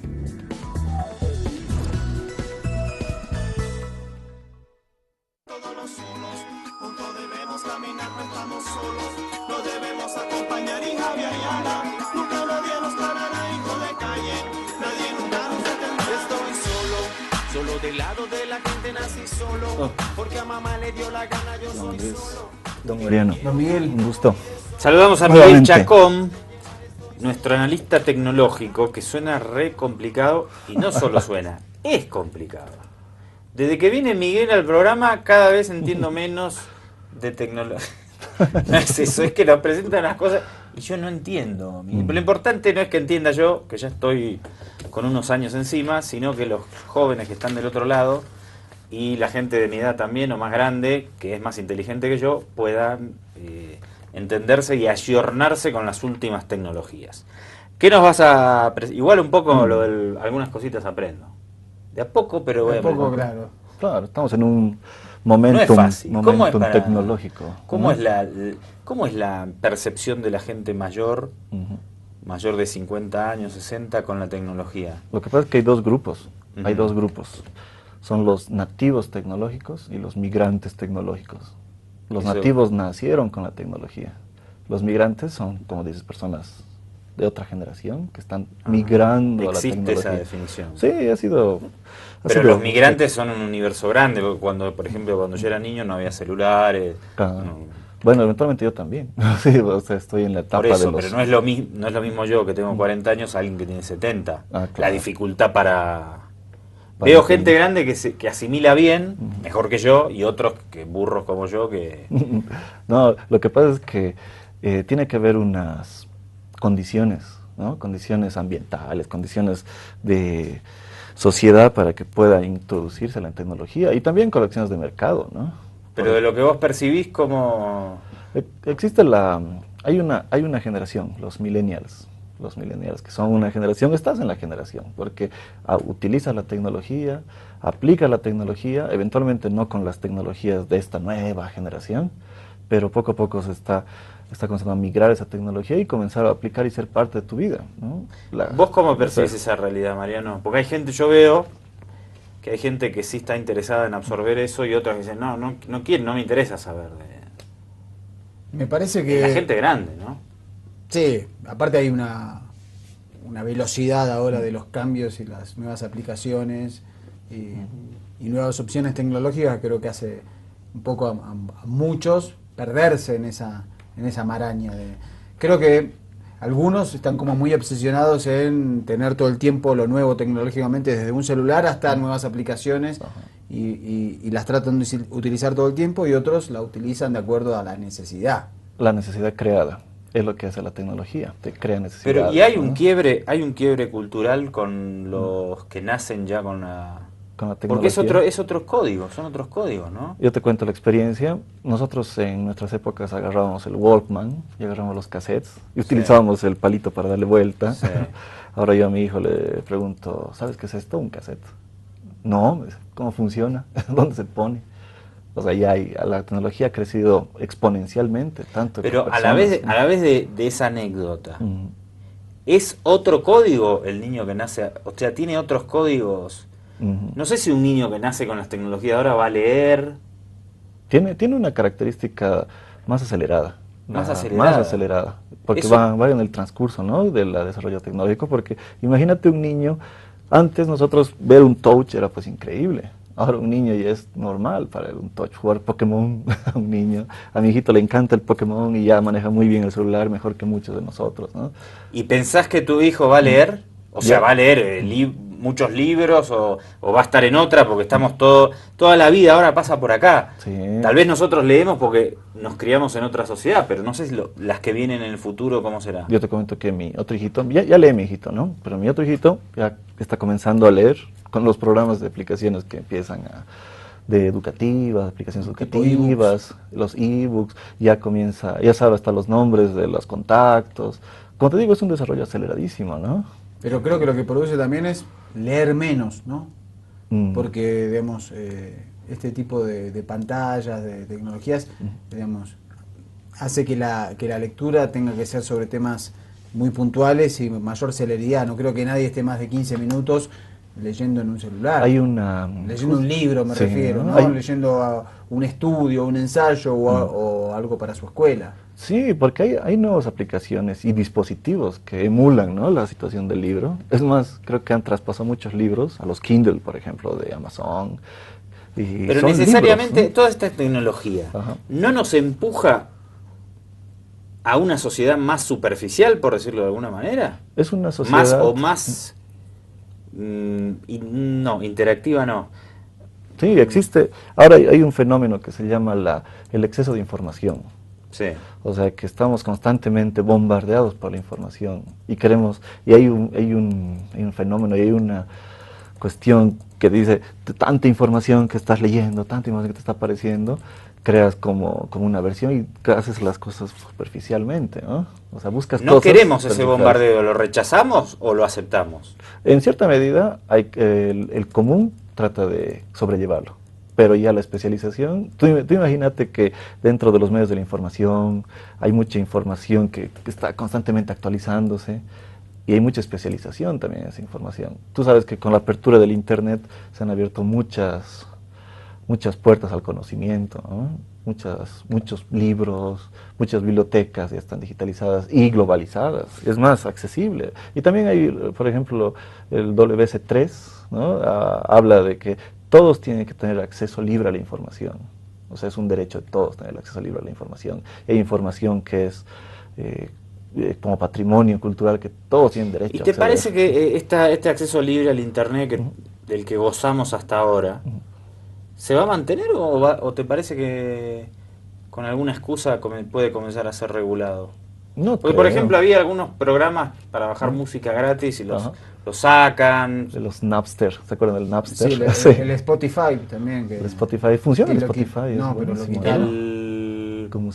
Porque a mamá le dio la gana, yo soy solo. Don Mariano, Don Miguel, un gusto. Saludamos a Miguel Chacón, nuestro analista tecnológico, que suena re complicado, y no solo suena, es complicado. Desde que viene Miguel al programa, cada vez entiendo menos de tecnología. No es eso, es que nos presentan las cosas y yo no entiendo. Pero lo importante no es que entienda yo, que ya estoy con unos años encima, sino que los jóvenes que están del otro lado y la gente de mi edad también, o más grande, que es más inteligente que yo, puedan entenderse y ayornarse con las últimas tecnologías. ¿Qué nos vas a...? Igual un poco algunas cositas aprendo. De a poco, pero voy a poco, claro. Claro, estamos en un momentum, no es fácil. momentum tecnológico. ¿Cómo es la percepción de la gente mayor, mayor de 50 años, 60, con la tecnología? Lo que pasa es que hay dos grupos. Hay dos grupos. Son los nativos tecnológicos y los migrantes tecnológicos. Los nativos nacieron con la tecnología. Los migrantes son, como dices, personas de otra generación que están migrando a la tecnología. ¿Existe esa definición? Sí, ha sido... Pero los migrantes son un universo grande. Cuando, por ejemplo, cuando yo era niño no había celulares. Bueno, eventualmente yo también. Sí, o sea, estoy en la etapa por eso, de los... pero no es lo mismo yo que tengo 40 años a alguien que tiene 70. Claro. La dificultad para... Veo gente grande que asimila bien, mejor que yo, y otros que burros como yo que... No, lo que pasa es que tiene que haber unas condiciones, ¿no? Condiciones ambientales, condiciones de sociedad para que pueda introducirse la tecnología y también correcciones de mercado, ¿no? Pero de lo que vos percibís como... Existe hay una generación, los millennials, que son una generación, estás en la generación, porque utiliza la tecnología, aplica la tecnología, eventualmente no con las tecnologías de esta nueva generación, pero poco a poco se está comenzando a migrar esa tecnología y comenzar a aplicar y ser parte de tu vida, ¿no? ¿Vos cómo percibís esa realidad, Mariano? Porque hay gente, yo veo que hay gente que sí está interesada en absorber eso y otras que dicen, no quiero, no me interesa saber de... Me parece que... La gente grande, ¿no? Sí, aparte hay una velocidad ahora de los cambios y las nuevas aplicaciones y nuevas opciones tecnológicas, creo que hace un poco a muchos perderse en esa maraña. Creo que algunos están como muy obsesionados en tener todo el tiempo lo nuevo tecnológicamente, desde un celular hasta nuevas aplicaciones, y las tratan de utilizar todo el tiempo, y otros la utilizan de acuerdo a la necesidad. La necesidad creada. Es lo que hace la tecnología, te crea necesidad. Pero y hay un quiebre cultural con los que nacen ya con la tecnología. Porque es otro código, son otros códigos, ¿no? Yo te cuento la experiencia. Nosotros en nuestras épocas agarrábamos el Walkman y agarrábamos los cassettes y utilizábamos el palito para darle vuelta. Sí. Ahora yo a mi hijo le pregunto, ¿sabes qué es esto? Un cassette. No, ¿cómo funciona? ¿Dónde se pone? O sea, la tecnología ha crecido exponencialmente, tanto. Pero a la vez de esa anécdota, ¿es otro código el niño que nace? O sea, ¿tiene otros códigos? No sé si un niño que nace con las tecnologías ahora va a leer. Tiene una característica más acelerada. Más acelerada. Porque va en el transcurso, ¿no?, del desarrollo tecnológico. Porque imagínate un niño, antes nosotros ver un touch era pues increíble. Ahora un niño ya es normal para un touch, jugar Pokémon a un niño. A mi hijito le encanta el Pokémon y ya maneja muy bien el celular, mejor que muchos de nosotros, ¿no? ¿Y pensás que tu hijo va a leer? O sea, ¿va a leer muchos libros o va a estar en otra? Porque estamos toda la vida ahora pasa por acá. Sí. Tal vez nosotros leemos porque nos criamos en otra sociedad, pero no sé si las que vienen en el futuro, ¿cómo será? Yo te comento que mi otro hijito, ya lee mi hijito, ¿no? Pero mi otro hijito ya está comenzando a leer con los programas de aplicaciones que empiezan de educativas, aplicaciones educativas, los ebooks, ya sabe hasta los nombres de los contactos. Como te digo, es un desarrollo aceleradísimo, ¿no? Pero creo que lo que produce también es leer menos, ¿no? Porque, digamos, este tipo de pantallas, de tecnologías, digamos, hace que la lectura tenga que ser sobre temas muy puntuales y mayor celeridad. No creo que nadie esté más de 15 minutos leyendo en un celular. Leyendo un libro, me refiero, ¿no? Leyendo un estudio, un ensayo o algo para su escuela. Sí, porque hay nuevas aplicaciones y dispositivos que emulan, ¿no?, la situación del libro. Es más, creo que han traspasado muchos libros a los Kindle, por ejemplo, de Amazon. Pero necesariamente libros, ¿no? Toda esta tecnología no nos empuja a una sociedad más superficial, por decirlo de alguna manera. Es una sociedad más no, interactiva no. Sí, existe. Ahora hay un fenómeno que se llama el exceso de información. Sí. O sea, que estamos constantemente bombardeados por la información y hay un fenómeno y hay una cuestión que dice, tanta información que estás leyendo, tanta información que te está apareciendo, creas como una versión y haces las cosas superficialmente, ¿no? O sea, buscas cosas. ¿No queremos ese bombardeo? ¿Lo rechazamos o lo aceptamos? En cierta medida, el común trata de sobrellevarlo. Pero ya la especialización, tú imagínate que dentro de los medios de la información hay mucha información que está constantemente actualizándose y hay mucha especialización también en esa información. Tú sabes que con la apertura del Internet se han abierto muchas puertas al conocimiento, ¿no? Muchos libros, muchas bibliotecas ya están digitalizadas y globalizadas, es más accesible. Y también hay, por ejemplo, el WC3, ¿no? Habla de que todos tienen que tener acceso libre a la información. O sea, es un derecho de todos tener acceso libre a la información. Y hay información que es como patrimonio cultural que todos tienen derecho a acceder. ¿Y te parece que este acceso libre al Internet del que gozamos hasta ahora se va a mantener o te parece que con alguna excusa puede comenzar a ser regulado? No, porque, por ejemplo, había algunos programas para bajar música gratis y los sacan. De los Napster, ¿se acuerdan del Napster? Sí, el Spotify también. El Spotify, funciona el Spotify. No, pero lo quitaron.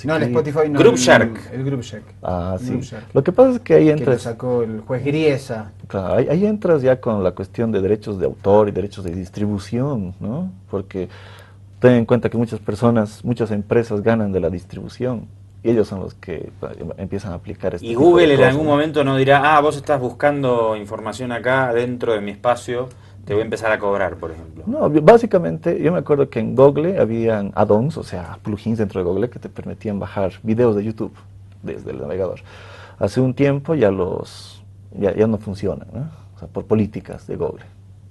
No, el Spotify no. Group Shark. El Group Shark. Ah, sí. Group Shark. Lo que pasa es que ahí entras. Que lo sacó el juez Griesa. Claro, ahí entras ya con la cuestión de derechos de autor y derechos de distribución, ¿no? Porque ten en cuenta que muchas empresas ganan de la distribución. Y ellos son los que empiezan a aplicar y Google en algún momento no dirá, vos estás buscando información acá dentro de mi espacio, te voy a empezar a cobrar, por ejemplo. No, básicamente, yo me acuerdo que en Google habían add-ons, o sea, plugins dentro de Google que te permitían bajar videos de YouTube desde el navegador. Hace un tiempo ya no funcionan, ¿no? O sea, por políticas de Google.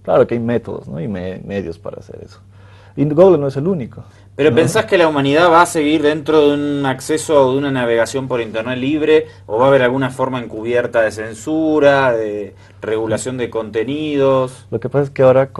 Claro que hay métodos, ¿no? Y medios para hacer eso. Y Google no es el único. ¿Pero pensás que la humanidad va a seguir dentro de un acceso o de una navegación por Internet libre? ¿O va a haber alguna forma encubierta de censura, de regulación de contenidos? Lo que pasa es que ahora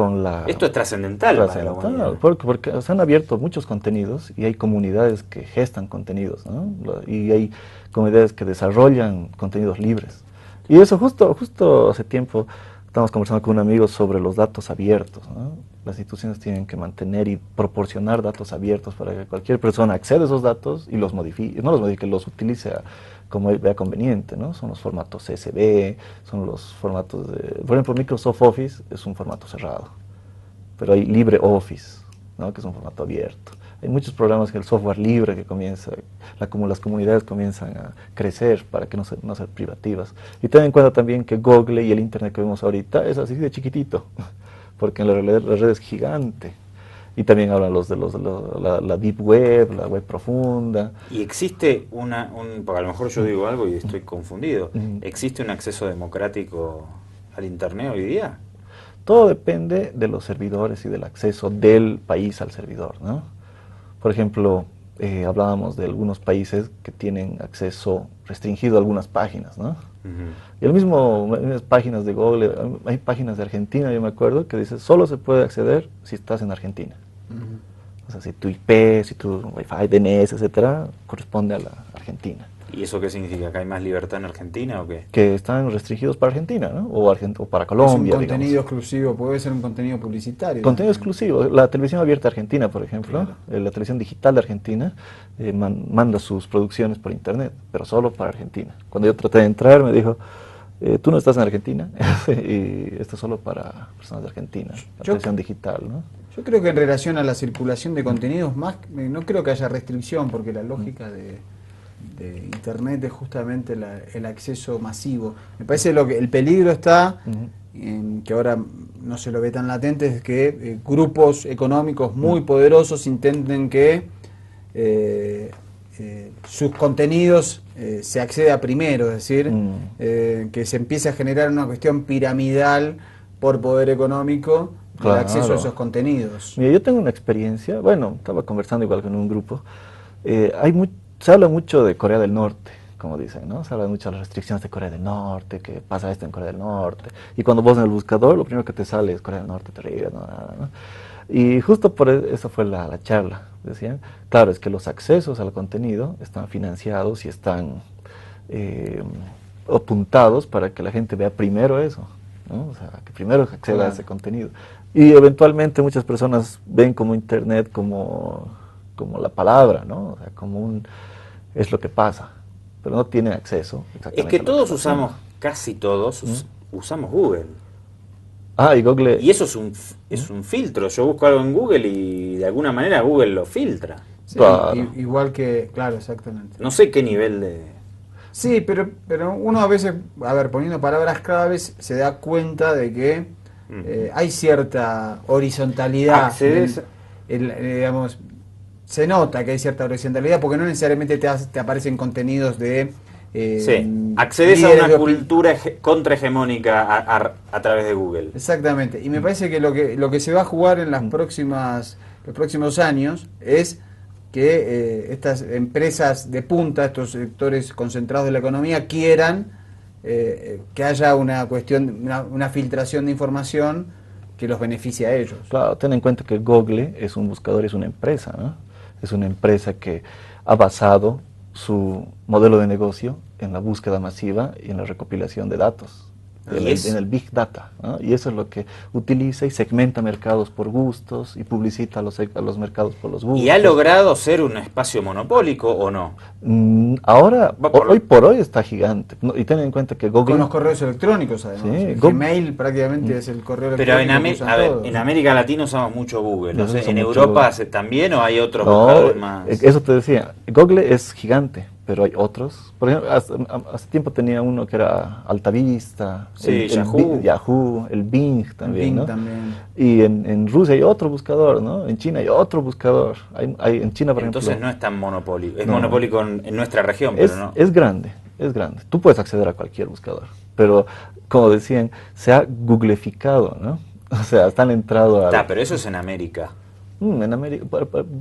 Esto es trascendental para la humanidad. Porque se han abierto muchos contenidos y hay comunidades que gestan contenidos, ¿no? Y hay comunidades que desarrollan contenidos libres. Y eso justo hace tiempo estamos conversando con un amigo sobre los datos abiertos, ¿no? Las instituciones tienen que mantener y proporcionar datos abiertos para que cualquier persona acceda a esos datos y los modifique, los utilice como vea conveniente, ¿no? Son los formatos CSV, son los formatos por ejemplo, Microsoft Office es un formato cerrado, pero hay LibreOffice, ¿no? Que es un formato abierto. Hay muchos programas que el software libre que comienza, como las comunidades comienzan a crecer para que no ser privativas. Y ten en cuenta también que Google y el Internet que vemos ahorita es así de chiquitito, porque en la realidad la red es gigante. Y también hablan la Deep Web, la web profunda. Y existe porque a lo mejor yo digo algo y estoy confundido, ¿existe un acceso democrático al Internet hoy día? Todo depende de los servidores y del acceso del país al servidor, ¿no? Por ejemplo, hablábamos de algunos países que tienen acceso restringido a algunas páginas, ¿no? Y las mismas páginas de Google, hay páginas de Argentina, yo me acuerdo, que dice solo se puede acceder si estás en Argentina. O sea, si tu IP, si tu Wi-Fi, DNS, etcétera, corresponde a la Argentina. ¿Y eso qué significa? ¿Que hay más libertad en Argentina o qué? Que están restringidos para Argentina, ¿no? O para Colombia, es un contenido exclusivo, puede ser un contenido publicitario. Contenido exclusivo. La televisión abierta argentina, por ejemplo, la televisión digital de Argentina, manda sus producciones por Internet, pero solo para Argentina. Cuando yo traté de entrar, me dijo, Tú no estás en Argentina y esto es solo para personas de Argentina, la atención digital, ¿no? Yo creo que en relación a la circulación de contenidos, más no creo que haya restricción, porque la lógica de Internet es justamente el acceso masivo. Me parece el peligro está en que ahora no se lo ve tan latente, es que grupos económicos muy poderosos intenten que sus contenidos se acceda primero, es decir, que se empiece a generar una cuestión piramidal por poder económico del acceso a esos contenidos. Mira, yo tengo una experiencia, bueno, estaba conversando igual con un grupo, se habla mucho de Corea del Norte, como dicen, ¿no? Se habla mucho de las restricciones de Corea del Norte, que pasa esto en Corea del Norte, y cuando vos en el buscador, lo primero que te sale es Corea del Norte, terrible, ¿no? Y justo por eso fue la charla, decían, claro, es que los accesos al contenido están financiados y están apuntados para que la gente vea primero eso, ¿no? O sea, que primero acceda a ese contenido. Y eventualmente muchas personas ven como Internet como la palabra, ¿no? O sea, es lo que pasa, pero no tienen acceso exactamente. Es que todos usamos, casi todos, usamos Google. Y Google... Y eso es un filtro. Yo busco algo en Google y de alguna manera Google lo filtra. Sí, igual que, claro, exactamente. No sé qué nivel de... Sí, pero uno a veces, poniendo palabras claves, se da cuenta de que hay cierta horizontalidad. Digamos, se nota que hay cierta horizontalidad porque no necesariamente te aparecen contenidos de... accedes a una cultura contrahegemónica a través de Google. Exactamente, y me parece que lo que se va a jugar en los próximos años es que estas empresas de punta, estos sectores concentrados de la economía quieran que haya una filtración de información que los beneficie a ellos. Claro, ten en cuenta que Google es un buscador, es una empresa, ¿no? Es una empresa que ha basado su modelo de negocio en la búsqueda masiva y en la recopilación de datos, en el Big Data, ¿no? Y eso es lo que utiliza y segmenta mercados por gustos y publicita a los mercados por los gustos. ¿Y ha logrado ser un espacio monopólico o no? Ahora, hoy por hoy está gigante. Y ten en cuenta que Google... Con los correos electrónicos, además. Sí, Gmail prácticamente es el correo electrónico. Pero en América Latina usamos mucho Google. No sé, ¿en Europa también o hay otros buscadores más? Eso te decía. Google es gigante, pero hay otros. Por ejemplo, hace tiempo tenía uno que era Altavista, Yahoo, el Bing también, ¿no? Y en Rusia hay otro buscador, ¿no? En China hay otro buscador. En China, por Entonces ejemplo... no es tan monopólico. Es monopólico en nuestra región, pero no. Es grande. Tú puedes acceder a cualquier buscador, pero como decían, se ha googleificado, ¿no? O sea, están entrado a... pero eso es en América. En América.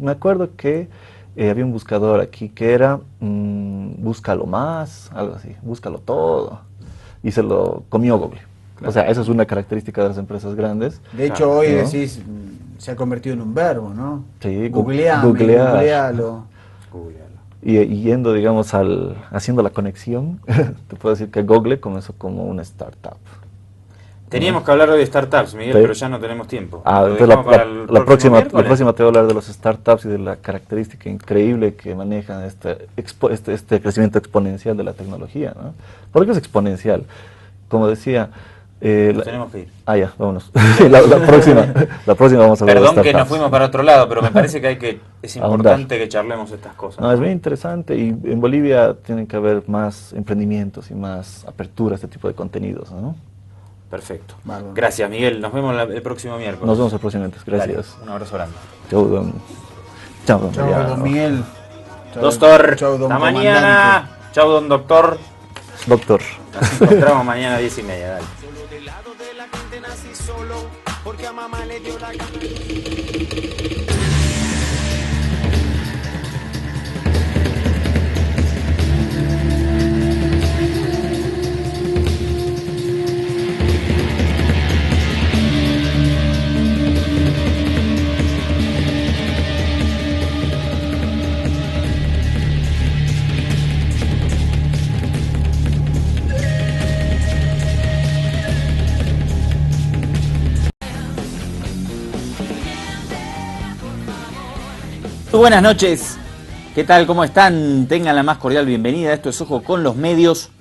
Me acuerdo que había un buscador aquí que era búscalo más, algo así, búscalo todo, y se lo comió Google. Claro. O sea, esa es una característica de las empresas grandes. De hecho, hoy decís, se ha convertido en un verbo, ¿no? Sí, googlealo. Y yendo, digamos, haciendo la conexión, te puedo decir que Google comenzó como una startup. Teníamos que hablar hoy de startups, Miguel, pero ya no tenemos tiempo. Entonces la próxima te voy a hablar de los startups y de la característica increíble que manejan este crecimiento exponencial de la tecnología, ¿no? ¿Por qué es exponencial? Como decía... tenemos que ir. Ya, vámonos. la próxima vamos a hablar de startups. Perdón que nos fuimos para otro lado, pero me parece que es importante que charlemos estas cosas. No, es bien interesante y en Bolivia tienen que haber más emprendimientos y más apertura a este tipo de contenidos, ¿no? Perfecto. Gracias, Miguel. Nos vemos el próximo miércoles. Nos vemos el próximo miércoles. Gracias. Dale, un abrazo grande. Chao, don Miguel. Doctor. Chau, don Hasta mañana. Chao, don doctor. Doctor. Nos encontramos mañana a 10:30. Dale. Porque a mamá le dio la gana. Muy buenas noches, ¿qué tal? ¿Cómo están? Tengan la más cordial bienvenida. Esto es Ojo con los Medios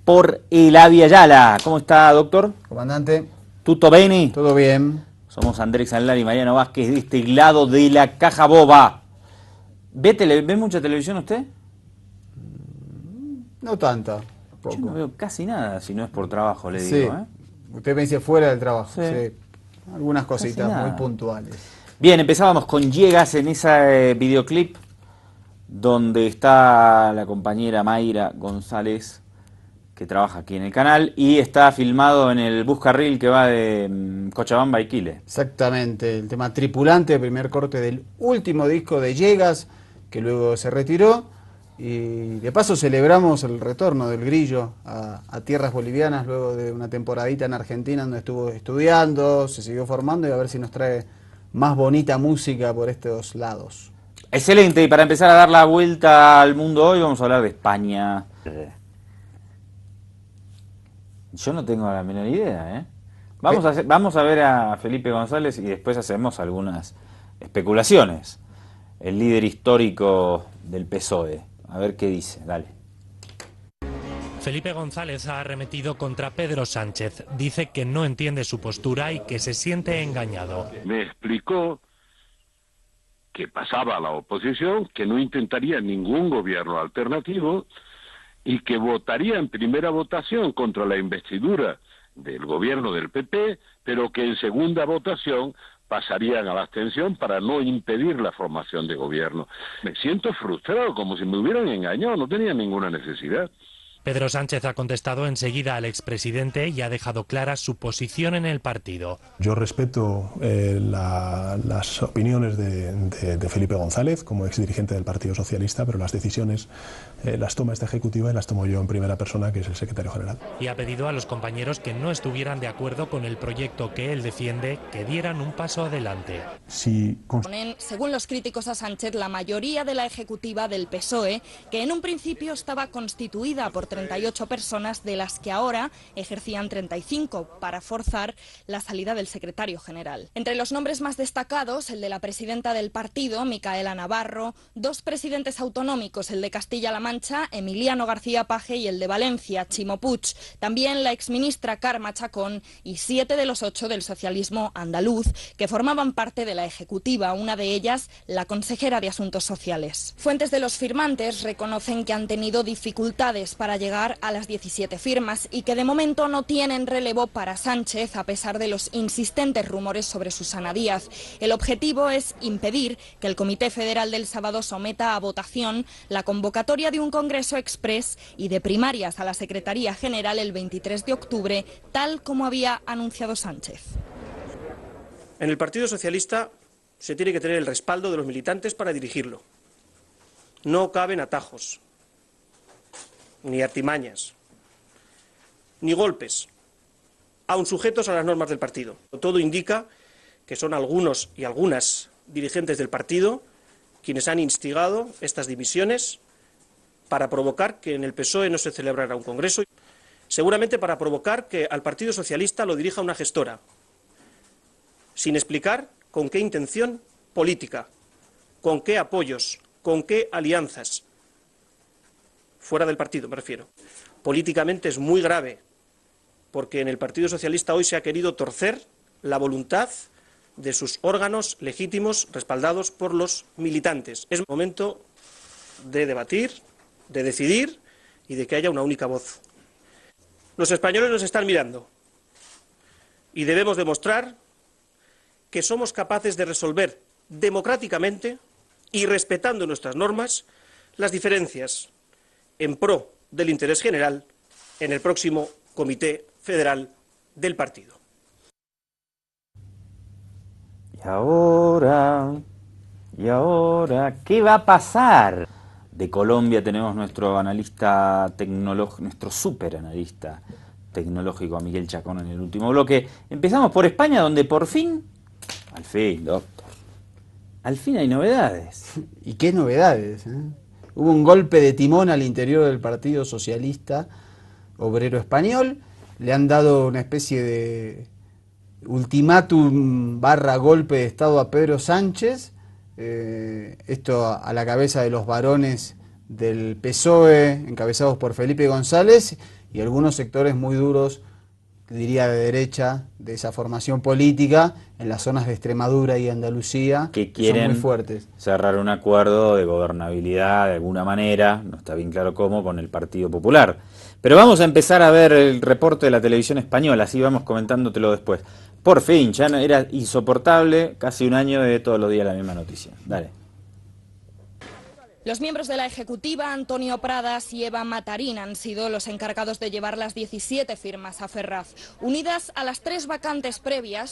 por Eladia Ayala. ¿Cómo está, doctor? Comandante. ¿Tutto bene? Todo bien. Somos Andrés Allar y Mariano Vázquez de este lado de la caja boba. ¿Ve mucha televisión usted? No tanta. Yo no veo casi nada, si no es por trabajo, le Sí. digo. Usted me dice fuera del trabajo. Sí. Sí. Algunas cositas Casi nada. muy puntuales. Bien, empezábamos con Llegas en ese videoclip donde está la compañera Mayra González, que trabaja aquí en el canal, y está filmado en el bus carril que va de Cochabamba a Iquile. Exactamente, el tema Tripulante, primer corte del último disco de Llegas, que luego se retiró, y de paso celebramos el retorno del Grillo a tierras bolivianas luego de una temporadita en Argentina donde estuvo estudiando, se siguió formando, y a ver si nos trae más bonita música por estos lados. Excelente, y para empezar a dar la vuelta al mundo hoy vamos a hablar de España. Yo no tengo la menor idea, ¿eh? Vamos a ver a Felipe González y después hacemos algunas especulaciones. El líder histórico del PSOE. A ver qué dice, dale. Felipe González ha arremetido contra Pedro Sánchez. Dice que no entiende su postura y que se siente engañado. Me explicó que pasaba a la oposición, que no intentaría ningún gobierno alternativo y que votaría en primera votación contra la investidura del gobierno del PP, pero que en segunda votación pasarían a la abstención para no impedir la formación de gobierno. Me siento frustrado, como si me hubieran engañado, no tenía ninguna necesidad. Pedro Sánchez ha contestado enseguida al expresidente y ha dejado clara su posición en el partido. Yo respeto las opiniones de Felipe González como exdirigente del Partido Socialista, pero las decisiones las toma esta ejecutiva y las tomo yo en primera persona, que es el secretario general. Y ha pedido a los compañeros que no estuvieran de acuerdo con el proyecto que él defiende que dieran un paso adelante. Según los críticos a Sánchez, la mayoría de la ejecutiva del PSOE, que en un principio estaba constituida por 38 personas, de las que ahora ejercían 35, para forzar la salida del secretario general. Entre los nombres más destacados, el de la presidenta del partido, Micaela Navarro, dos presidentes autonómicos, el de Castilla-La Mancha, Emiliano García Paje, y el de Valencia, Chimo Puig, también la exministra Carme Chacón y 7 de los 8 del socialismo andaluz, que formaban parte de la ejecutiva, una de ellas la consejera de Asuntos Sociales. Fuentes de los firmantes reconocen que han tenido dificultades para llegar a las 17 firmas y que de momento no tienen relevo para Sánchez a pesar de los insistentes rumores sobre Susana Díaz. El objetivo es impedir que el Comité Federal del sábado someta a votación la convocatoria de un Congreso Express y de primarias a la Secretaría General el 23 de octubre, tal como había anunciado Sánchez. En el Partido Socialista se tiene que tener el respaldo de los militantes para dirigirlo. No caben atajos, ni artimañas, ni golpes, aun sujetos a las normas del partido. Todo indica que son algunos y algunas dirigentes del partido quienes han instigado estas divisiones para provocar que en el PSOE no se celebrara un congreso, seguramente para provocar que al Partido Socialista lo dirija una gestora, sin explicar con qué intención política, con qué apoyos, con qué alianzas. Fuera del partido, me refiero. Políticamente es muy grave, porque en el Partido Socialista hoy se ha querido torcer la voluntad de sus órganos legítimos respaldados por los militantes. Es momento de debatir, de decidir y de que haya una única voz. Los españoles nos están mirando y debemos demostrar que somos capaces de resolver democráticamente y respetando nuestras normas las diferencias en pro del interés general en el próximo Comité Federal del partido. Y ahora, ¿qué va a pasar? De Colombia tenemos nuestro analista tecnológico, nuestro superanalista tecnológico, a Miguel Chacón, en el último bloque. Empezamos por España, donde por fin, al fin, doctor, al fin hay novedades. ¿Y qué novedades? Hubo un golpe de timón al interior del Partido Socialista Obrero Español. Le han dado una especie de ultimátum / golpe de Estado a Pedro Sánchez. Esto a la cabeza de los varones del PSOE, encabezados por Felipe González, y algunos sectores muy duros, diría de derecha, de esa formación política, en las zonas de Extremadura y Andalucía, que son quieren muy fuertes. cerrar un acuerdo de gobernabilidad de alguna manera, no está bien claro cómo, con el Partido Popular. Pero vamos a empezar a ver el reporte de la televisión española, así vamos comentándotelo después. Por fin, ya no, era insoportable, casi un año de todos los días la misma noticia. Dale. Los miembros de la Ejecutiva, Antonio Pradas y Eva Matarín, han sido los encargados de llevar las 17 firmas a Ferraz. Unidas a las 3 vacantes previas,